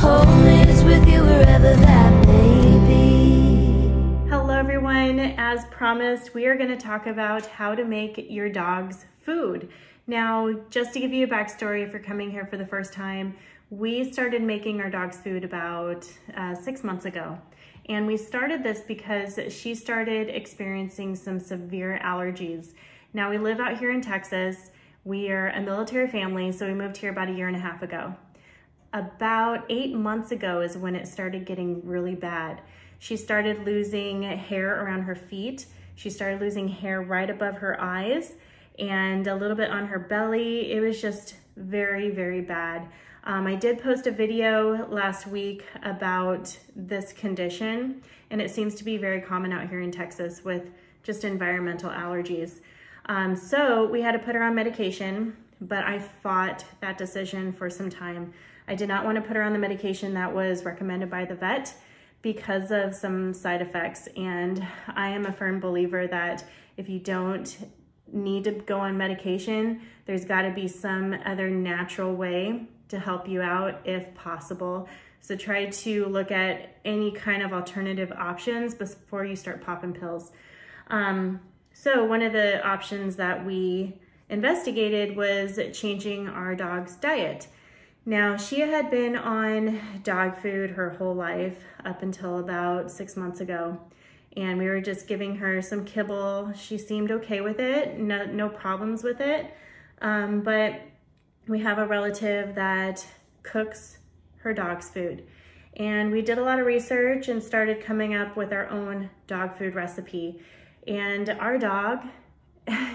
home is with you wherever that may be. Hello everyone, as promised, we are going to talk about how to make your dog's food. Now, just to give you a backstory, if you're coming here for the first time, we started making our dog's food about 6 months ago. And we started this because she started experiencing some severe allergies. Now, we live out here in Texas. We are a military family, so we moved here about 1.5 years ago. About 8 months ago is when it started getting really bad. She started losing hair around her feet. She started losing hair right above her eyes and a little bit on her belly. It was just very, very bad. I did post a video last week about this condition, and it seems to be very common out here in Texas with just environmental allergies. So we had to put her on medication, but I fought that decision for some time. I did not want to put her on the medication that was recommended by the vet because of some side effects. And I am a firm believer that if you don't need to go on medication, there's got to be some other natural way to help you out if possible. So try to look at any kind of alternative options before you start popping pills. So one of the options that we investigated was changing our dog's diet. Now, she had been on dog food her whole life up until about 6 months ago. And we were just giving her some kibble. She seemed okay with it, no problems with it. But we have a relative that cooks her dog's food. And we did a lot of research and started coming up with our own dog food recipe. And our dog,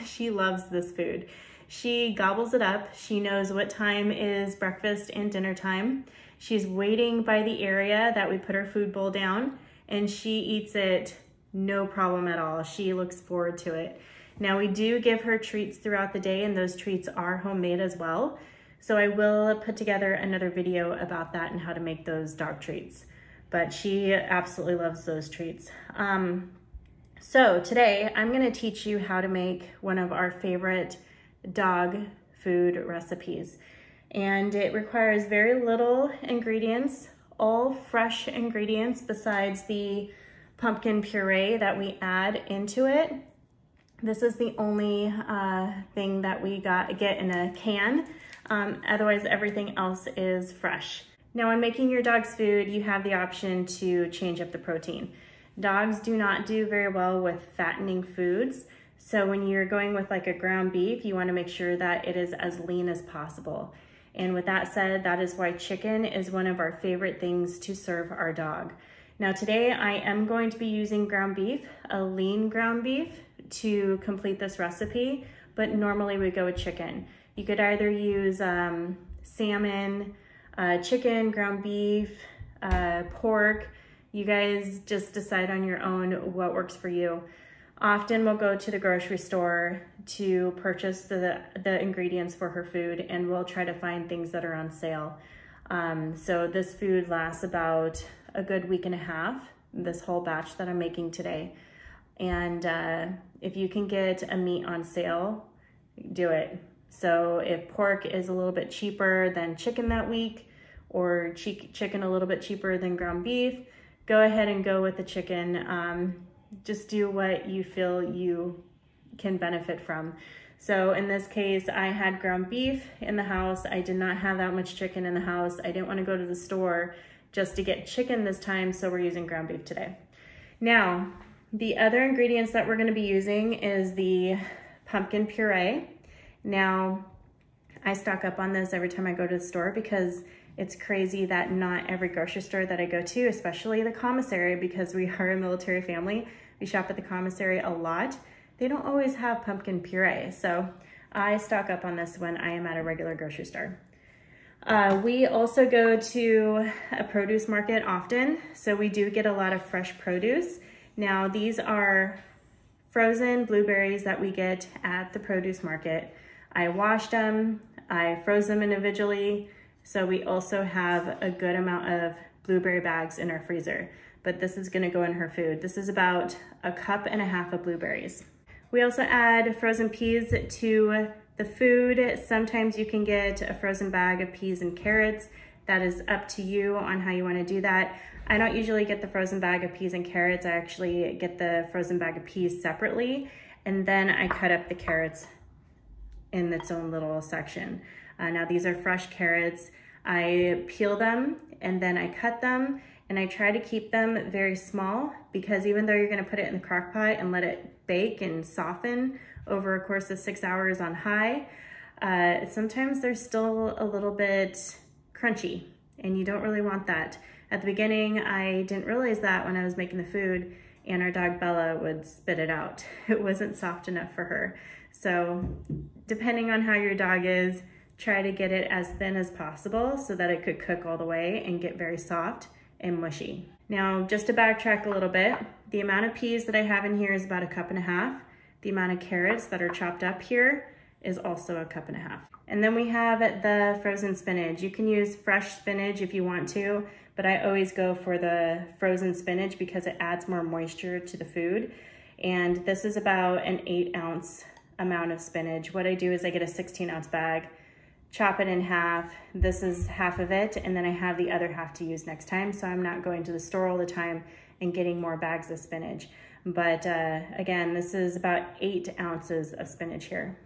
she loves this food. She gobbles it up. She knows what time is breakfast and dinner time. She's waiting by the area that we put her food bowl down, and she eats it no problem at all. She looks forward to it. Now, we do give her treats throughout the day, and those treats are homemade as well. So I will put together another video about that and how to make those dog treats. But she absolutely loves those treats. So today I'm gonna teach you how to make one of our favorite dog food recipes. And it requires very little ingredients, all fresh ingredients besides the pumpkin puree that we add into it. This is the only thing that we get in a can. Otherwise, everything else is fresh. Now, when making your dog's food, you have the option to change up the protein. Dogs do not do very well with fattening foods. So when you're going with like a ground beef, you want to make sure that it is as lean as possible. And with that said, that is why chicken is one of our favorite things to serve our dog. Now today I am going to be using ground beef, a lean ground beef, to complete this recipe, but normally we go with chicken. You could either use salmon, chicken, ground beef, pork. You guys just decide on your own what works for you. Often we'll go to the grocery store to purchase the ingredients for her food, and we'll try to find things that are on sale. So this food lasts about a good 1.5 weeks, this whole batch that I'm making today. And if you can get a meat on sale, do it. So if pork is a little bit cheaper than chicken that week, or chicken a little bit cheaper than ground beef, go ahead and go with the chicken. Just do what you feel you can benefit from. So in this case, I had ground beef in the house. I did not have that much chicken in the house. I didn't want to go to the store just to get chicken this time, so we're using ground beef today. Now, the other ingredients that we're going to be using is the pumpkin puree. Now, I stock up on this every time I go to the store because it's crazy that not every grocery store that I go to, especially the commissary, because we are a military family, we shop at the commissary a lot, they don't always have pumpkin puree. So I stock up on this when I am at a regular grocery store. We also go to a produce market often, so we do get a lot of fresh produce. Now, these are frozen blueberries that we get at the produce market. I washed them, I froze them individually, so we also have a good amount of blueberry bags in our freezer, but this is gonna go in her food. This is about 1.5 cups of blueberries. We also add frozen peas to the food. Sometimes you can get a frozen bag of peas and carrots. That is up to you on how you want to do that. I don't usually get the frozen bag of peas and carrots. I actually get the frozen bag of peas separately, and then I cut up the carrots in its own little section. Now these are fresh carrots. I peel them and then I cut them, and I try to keep them very small because even though you're gonna put it in the crock pot and let it bake and soften over a course of 6 hours on high, sometimes they're still a little bit crunchy, and you don't really want that. At the beginning, I didn't realize that when I was making the food, and our dog Bella would spit it out. It wasn't soft enough for her. So depending on how your dog is, try to get it as thin as possible so that it could cook all the way and get very soft and mushy. Now, just to backtrack a little bit, the amount of peas that I have in here is about 1.5 cups. The amount of carrots that are chopped up here is also 1.5 cups. And then we have the frozen spinach. You can use fresh spinach if you want to, but I always go for the frozen spinach because it adds more moisture to the food. And this is about an 8-ounce amount of spinach. What I do is I get a 16-ounce bag, chop it in half. This is half of it, and then I have the other half to use next time, so I'm not going to the store all the time and getting more bags of spinach. But again, this is about 8 ounces of spinach here.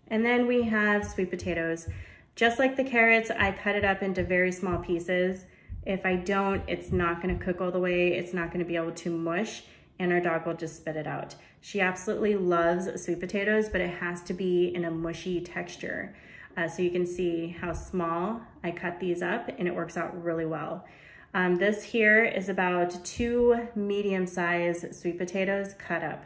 And then we have sweet potatoes. Just like the carrots, I cut it up into very small pieces. If I don't, it's not gonna cook all the way, it's not gonna be able to mush, and our dog will just spit it out. She absolutely loves sweet potatoes, but it has to be in a mushy texture. So you can see how small I cut these up, and it works out really well. This here is about 2 medium-sized sweet potatoes cut up.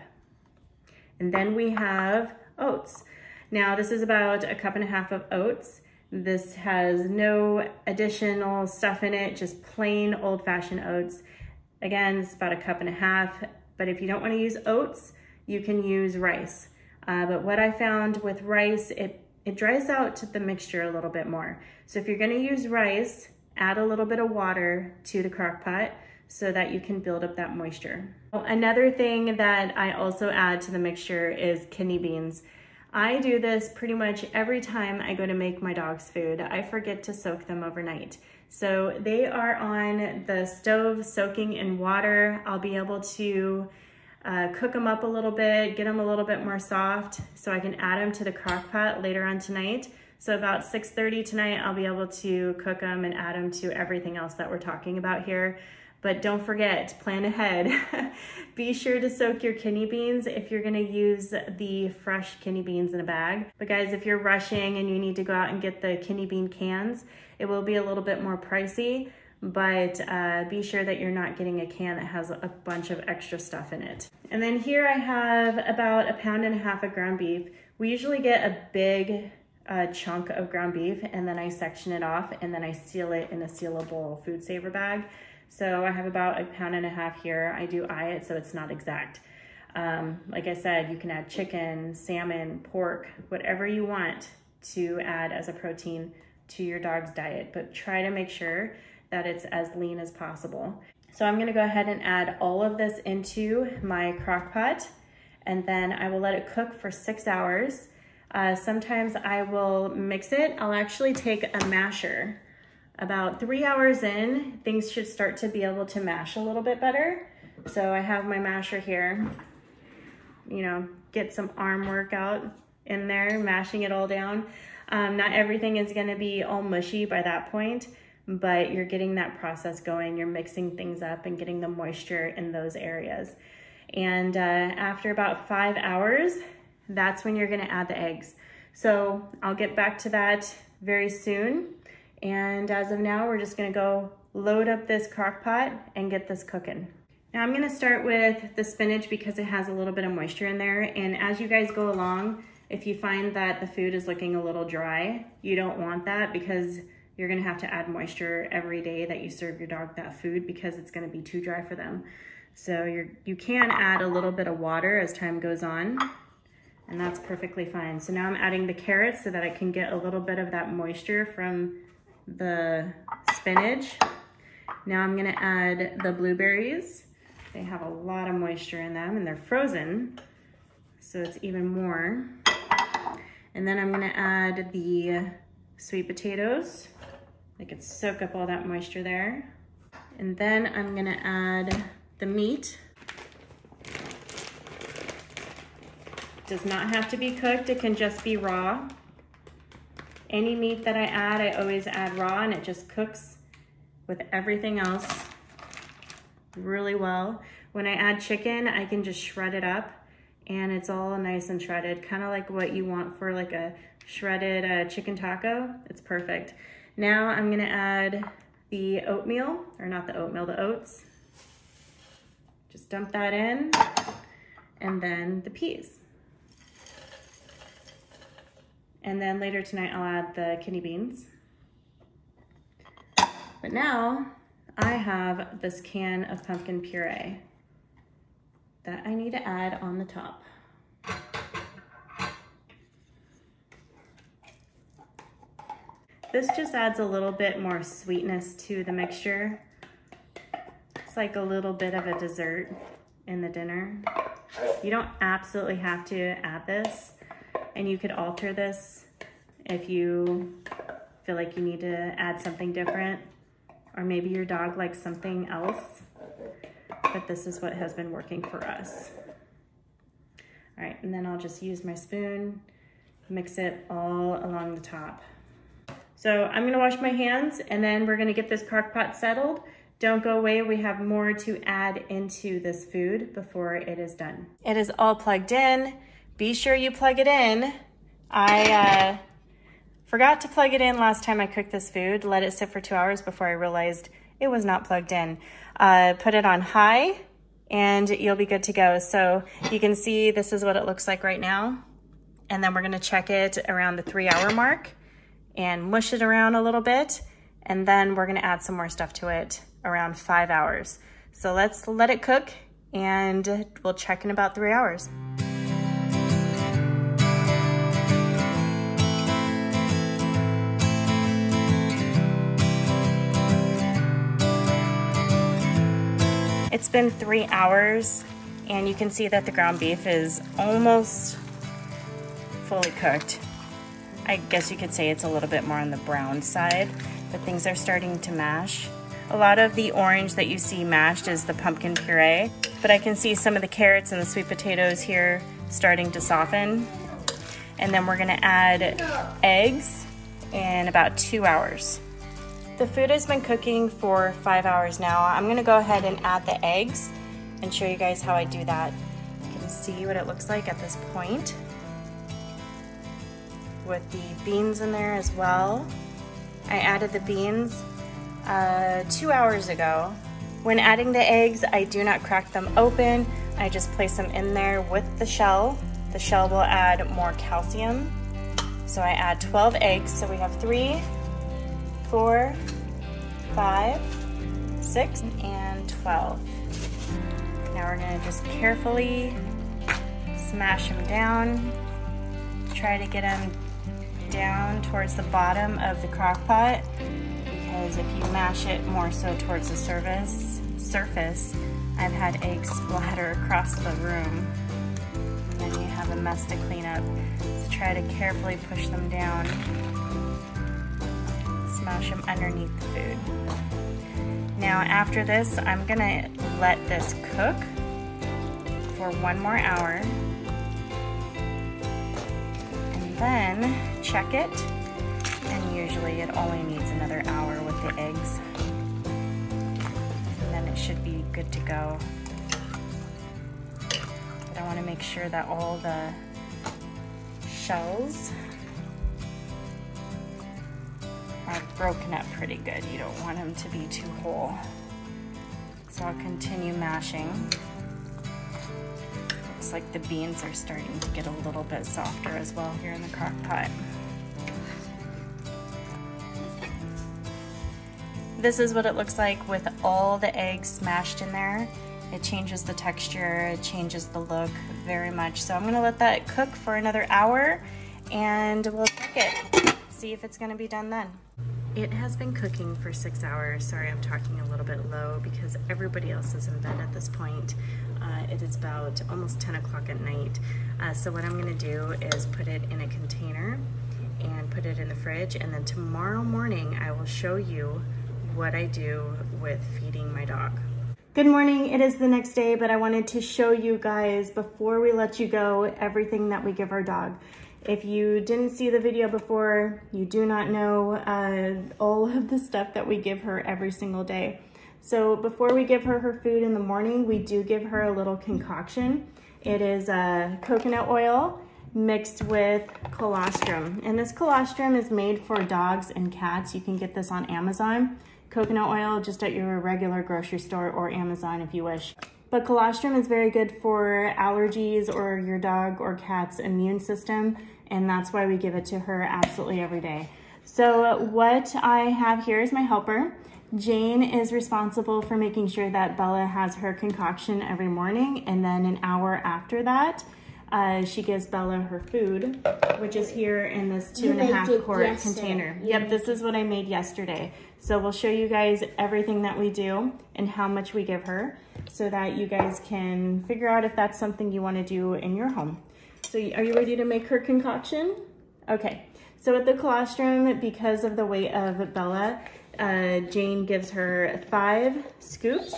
And then we have oats. Now this is about 1.5 cups of oats. This has no additional stuff in it, just plain old-fashioned oats. Again, it's about 1.5 cups, but if you don't want to use oats, you can use rice. But what I found with rice, it dries out the mixture a little bit more. So if you're gonna use rice, add a little bit of water to the crock pot so that you can build up that moisture. Another thing that I also add to the mixture is kidney beans. I do this pretty much every time I go to make my dog's food. I forget to soak them overnight. So they are on the stove soaking in water. I'll be able to cook them up a little bit, get them a little bit more soft so I can add them to the crock pot later on tonight. So about 6:30 tonight, I'll be able to cook them and add them to everything else that we're talking about here. But don't forget, plan ahead. Be sure to soak your kidney beans if you're gonna use the fresh kidney beans in a bag. But guys, if you're rushing and you need to go out and get the kidney bean cans, it will be a little bit more pricey, but be sure that you're not getting a can that has a bunch of extra stuff in it. And then here I have about 1.5 pounds of ground beef. We usually get a big chunk of ground beef, and then I section it off, and then I seal it in a sealable food saver bag. So I have about 1.5 pounds here. I do eye it so it's not exact. Like I said, you can add chicken, salmon, pork, whatever you want to add as a protein to your dog's diet, but try to make sure that it's as lean as possible. So I'm gonna go ahead and add all of this into my crock pot, and then I will let it cook for 6 hours. Sometimes I will mix it. I'll actually take a masher. About 3 hours in, things should start to be able to mash a little bit better. So I have my masher here, you know, get some arm workout in there, mashing it all down. Not everything is gonna be all mushy by that point, but you're getting that process going. You're mixing things up and getting the moisture in those areas. And after about 5 hours, that's when you're gonna add the eggs. So I'll get back to that very soon. And as of now, we're just gonna go load up this crock pot and get this cooking. Now I'm gonna start with the spinach because it has a little bit of moisture in there. And as you guys go along, if you find that the food is looking a little dry, you don't want that because you're gonna have to add moisture every day that you serve your dog that food because it's gonna be too dry for them. So you can add a little bit of water as time goes on, and that's perfectly fine. So now I'm adding the carrots so that I can get a little bit of that moisture from the spinach. Now I'm gonna add the blueberries. They have a lot of moisture in them and they're frozen, so it's even more. And then I'm gonna add the sweet potatoes. Like it soak up all that moisture there. And then I'm gonna add the meat. Does not have to be cooked, it can just be raw. Any meat that I add, I always add raw, and it just cooks with everything else really well. When I add chicken, I can just shred it up and it's all nice and shredded, kind of like what you want for like a shredded chicken taco. It's perfect. Now I'm gonna add the oatmeal, or not the oatmeal, the oats. Just dump that in, and then the peas. And then later tonight, I'll add the kidney beans. But now I have this can of pumpkin puree that I need to add on the top. This just adds a little bit more sweetness to the mixture. It's like a little bit of a dessert in the dinner. You don't absolutely have to add this, and you could alter this if you feel like you need to add something different, or maybe your dog likes something else, but this is what has been working for us. All right, and then I'll just use my spoon, mix it all along the top. So I'm gonna wash my hands, and then we're gonna get this crock pot settled. Don't go away, we have more to add into this food before it is done. It is all plugged in. Be sure you plug it in. I forgot to plug it in last time I cooked this food. Let it sit for 2 hours before I realized it was not plugged in. Put it on high and you'll be good to go. So you can see this is what it looks like right now. And then we're gonna check it around the 3 hour mark and mush it around a little bit. And then we're gonna add some more stuff to it around 5 hours. So let's let it cook and we'll check in about 3 hours. It's been 3 hours and you can see that the ground beef is almost fully cooked. I guess you could say it's a little bit more on the brown side, but things are starting to mash. A lot of the orange that you see mashed is the pumpkin puree, but I can see some of the carrots and the sweet potatoes here starting to soften. And then we're gonna add eggs in about 2 hours. The food has been cooking for 5 hours now. I'm gonna go ahead and add the eggs and show you guys how I do that. You can see what it looks like at this point, with the beans in there as well. I added the beans 2 hours ago. When adding the eggs, I do not crack them open. I just place them in there with the shell. The shell will add more calcium. So I add 12 eggs. So we have 3, 4, 5, 6, and 12. Now we're gonna just carefully smash them down. Try to get them down towards the bottom of the crock pot, because if you mash it more so towards the surface, I've had eggs splatter across the room and then you have a mess to clean up. So try to carefully push them down. Smash them underneath the food. Now after this, I'm gonna let this cook for 1 more hour. And then check it. And usually it only needs another hour with the eggs. And then it should be good to go. But I wanna make sure that all the shells are broken up pretty good. You don't want them to be too whole. So I'll continue mashing. Looks like the beans are starting to get a little bit softer as well here in the crock pot. This is what it looks like with all the eggs smashed in there. It changes the texture, it changes the look very much. So I'm gonna let that cook for another hour and we'll check it. See if it's gonna be done then. It has been cooking for 6 hours. Sorry, I'm talking a little bit low because everybody else is in bed at this point. It is about almost 10 o'clock at night. So what I'm gonna do is put it in a container and put it in the fridge. And then tomorrow morning, I will show you what I do with feeding my dog. Good morning, it is the next day, but I wanted to show you guys before we let you go, everything that we give our dog. If you didn't see the video before, you do not know all of the stuff that we give her every single day. So before we give her her food in the morning, we do give her a little concoction. It is coconut oil mixed with colostrum. And this colostrum is made for dogs and cats. You can get this on Amazon. Coconut oil just at your regular grocery store or Amazon if you wish. But colostrum is very good for allergies or your dog or cat's immune system, and that's why we give it to her absolutely every day. So what I have here is my helper. Jane is responsible for making sure that Bella has her concoction every morning, and then an hour after that, she gives Bella her food, which is here in this 2.5 quart container. Yep, this is what I made yesterday. So we'll show you guys everything that we do and how much we give her so that you guys can figure out if that's something you want to do in your home. So are you ready to make her concoction? Okay, so with the colostrum, because of the weight of Bella, Jane gives her 5 scoops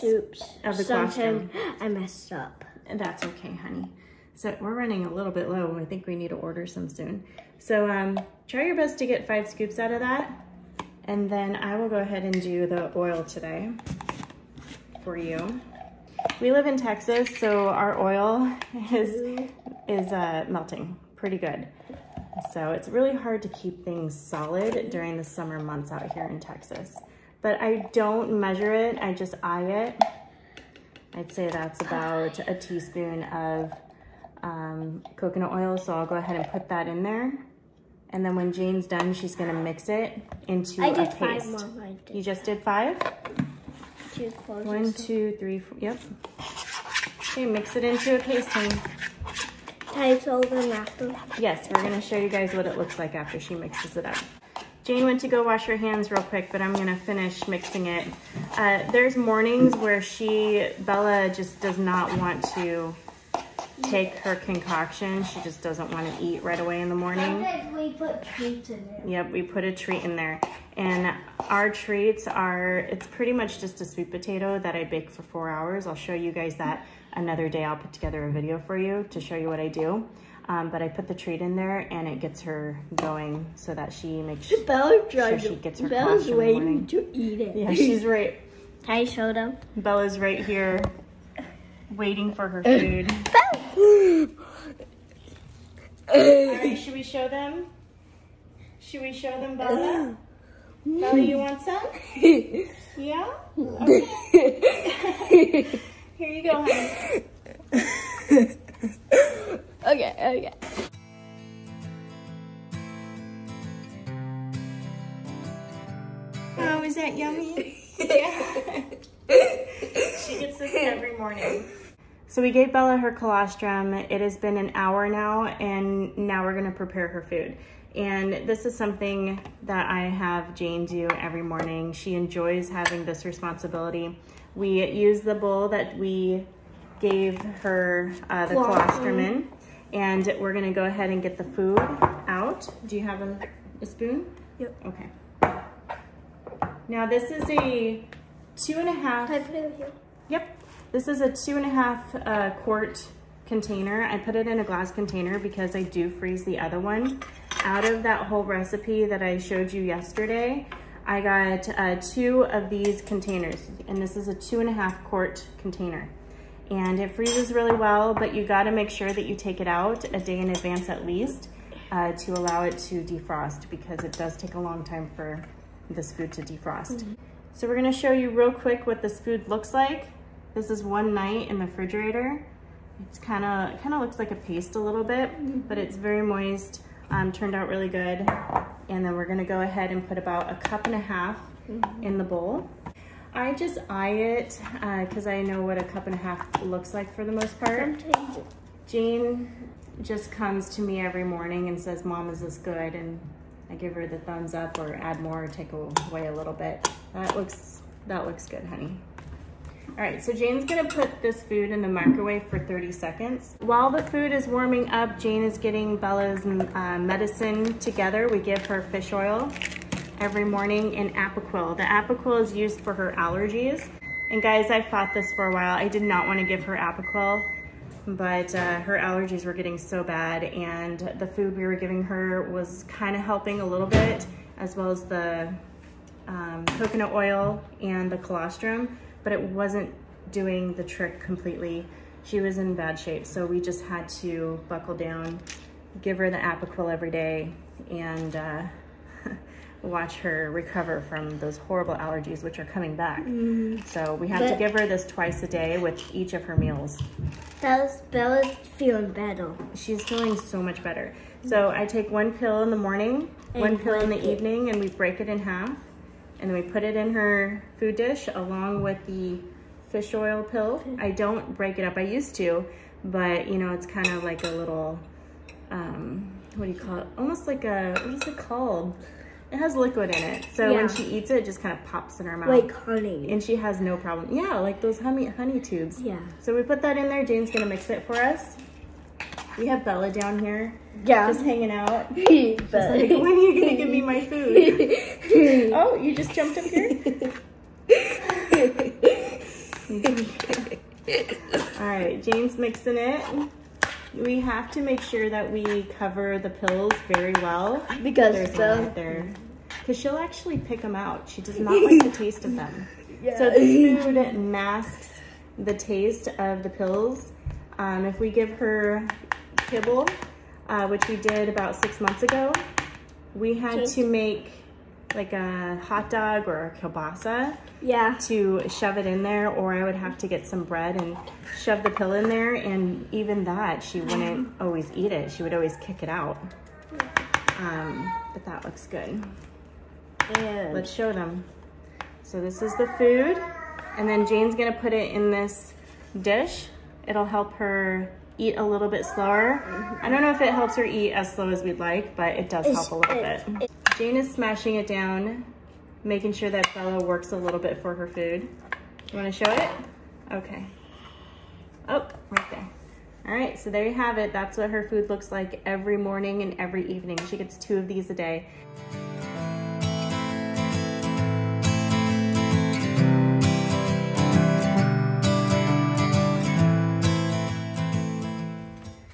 of the colostrum. I messed up. And that's okay, honey. So we're running a little bit low. I think we need to order some soon. So try your best to get 5 scoops out of that. And then I will go ahead and do the oil today for you. We live in Texas, so our oil is melting pretty good. So it's really hard to keep things solid during the summer months out here in Texas. But I don't measure it, I just eye it. I'd say that's about a teaspoon of coconut oil, so I'll go ahead and put that in there. And then when Jane's done, she's gonna mix it into a paste. 5 more. You just did 5? 2 closes. 1, 2, 3, 4, yep. Okay, mix it into a paste, honey. Can I fold them after? Yes, we're gonna show you guys what it looks like after she mixes it up. Jane went to go wash her hands real quick, but I'm gonna finish mixing it. There's mornings where Bella just does not want to take her concoction. She just doesn't want to eat right away in the morning. Sometimes we put treats in there. Yep, we put a treat in there. And our treats are, it's pretty much just a sweet potato that I bake for 4 hours. I'll show you guys that another day. I'll put together a video for you to show you what I do. But I put the treat in there and it gets her going so that she makes sure she gets her Bella's colostrum in the morning. waiting to eat it. Yeah, she's right. Can I show them? Bella's right here waiting for her food. Alright, should we show them? Should we show them, Bella? Bella, you want some? Yeah? Okay. Here you go, honey. Okay. Oh, is that yummy? Yeah. She gets this every morning. So we gave Bella her colostrum. It has been an hour now, and now we're gonna prepare her food. And this is something that I have Jane do every morning. She enjoys having this responsibility. We use the bowl that we gave her the colostrum in, and we're gonna go ahead and get the food out. Do you have a spoon? Yep. Okay. Now this is a 2.5. Can I put it here? Yep. This is a 2.5 quart container. I put it in a glass container because I do freeze the other one. Out of that whole recipe that I showed you yesterday, I got 2 of these containers, and this is a 2.5 quart container. And it freezes really well, but you gotta make sure that you take it out a day in advance at least to allow it to defrost, because it does take a long time for this food to defrost. So we're gonna show you real quick what this food looks like. This is one night in the refrigerator. It's kind of looks like a paste a little bit, but it's very moist. Turned out really good. And then we're gonna go ahead and put about 1.5 cups in the bowl. I just eye it because I know what 1.5 cups looks like for the most part. Jane just comes to me every morning and says, "Mom, is this good?" And I give her the thumbs up or add more or take away a little bit. That looks good, honey. All right, so Jane's gonna put this food in the microwave for 30 seconds. While the food is warming up, Jane is getting Bella's medicine together. We give her fish oil every morning and Apoquil. The Apoquil is used for her allergies. And guys, I fought this for a while. I did not want to give her Apoquil, but her allergies were getting so bad, and the food we were giving her was kind of helping a little bit, as well as the coconut oil and the colostrum, but it wasn't doing the trick completely. She was in bad shape, so we just had to buckle down, give her the Apoquil every day, and watch her recover from those horrible allergies, which are coming back. So we have to give her this twice a day with each of her meals. Bella's feeling better. She's feeling so much better. So I take one pill in the morning, one pill in the evening, and we break it in half. And then we put it in her food dish along with the fish oil pill. I don't break it up. I used to, but you know, it's kind of like a little, what do you call it? Almost like a, what is it called? It has liquid in it. So when she eats it, it just kind of pops in her mouth. Like honey. And she has no problem. Yeah, like those honey tubes. Yeah. So we put that in there. Jane's gonna mix it for us. We have Bella down here. Yeah. Just hanging out. She's like, when are you gonna give me my food? Oh, you just jumped up here? All right, Jane's mixing it. We have to make sure that we cover the pills very well. Because she'll actually pick them out. She does not like the taste of them. So this food masks the taste of the pills. If we give her kibble, which we did about 6 months ago, we had to make like a hot dog or a kielbasa to shove it in there, or I would have to get some bread and shove the pill in there, and even that she wouldn't always eat it. She would always kick it out. But that looks good. And let's show them. So this is the food, and then Jane's gonna put it in this dish. It'll help her eat a little bit slower. I don't know if it helps her eat as slow as we'd like, but it does help a little bit. Jane is smashing it down, making sure that Bella works a little bit for her food. You wanna show it? Okay. Oh, right there. All right, so there you have it. That's what her food looks like every morning and every evening. She gets 2 of these a day.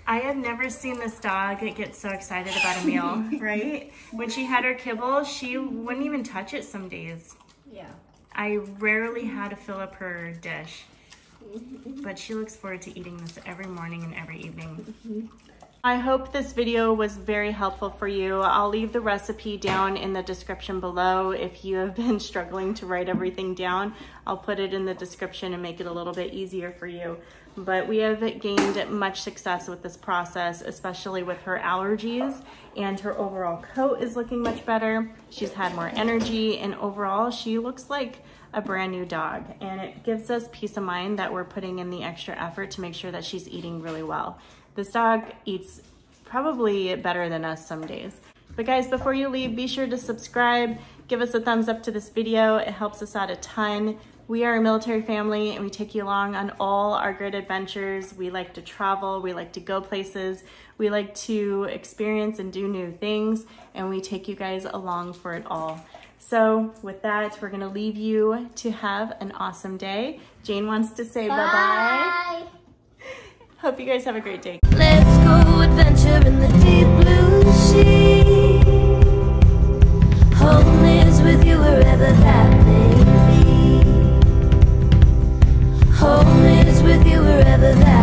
I have never seen this dog get so excited about a meal, right? When she had her kibble, she wouldn't even touch it some days. Yeah. I rarely had to fill up her dish, but she looks forward to eating this every morning and every evening. I hope this video was very helpful for you. I'll leave the recipe down in the description below. If you have been struggling to write everything down, I'll put it in the description and make it a little bit easier for you. But we have gained much success with this process, especially with her allergies, and her overall coat is looking much better. She's had more energy, and overall she looks like a brand new dog, and it gives us peace of mind that we're putting in the extra effort to make sure that she's eating really well. This dog eats probably better than us some days. But guys, before you leave, be sure to subscribe, give us a thumbs up to this video. It helps us out a ton. We are a military family, and we take you along on all our great adventures. We like to travel, we like to go places, we like to experience and do new things, and we take you guys along for it all. So with that, we're gonna leave you to have an awesome day. Jane wants to say bye-bye. Hope you guys have a great day. Let's go adventure in the deep blue sea. Home is with you wherever that may be. Home is with you wherever that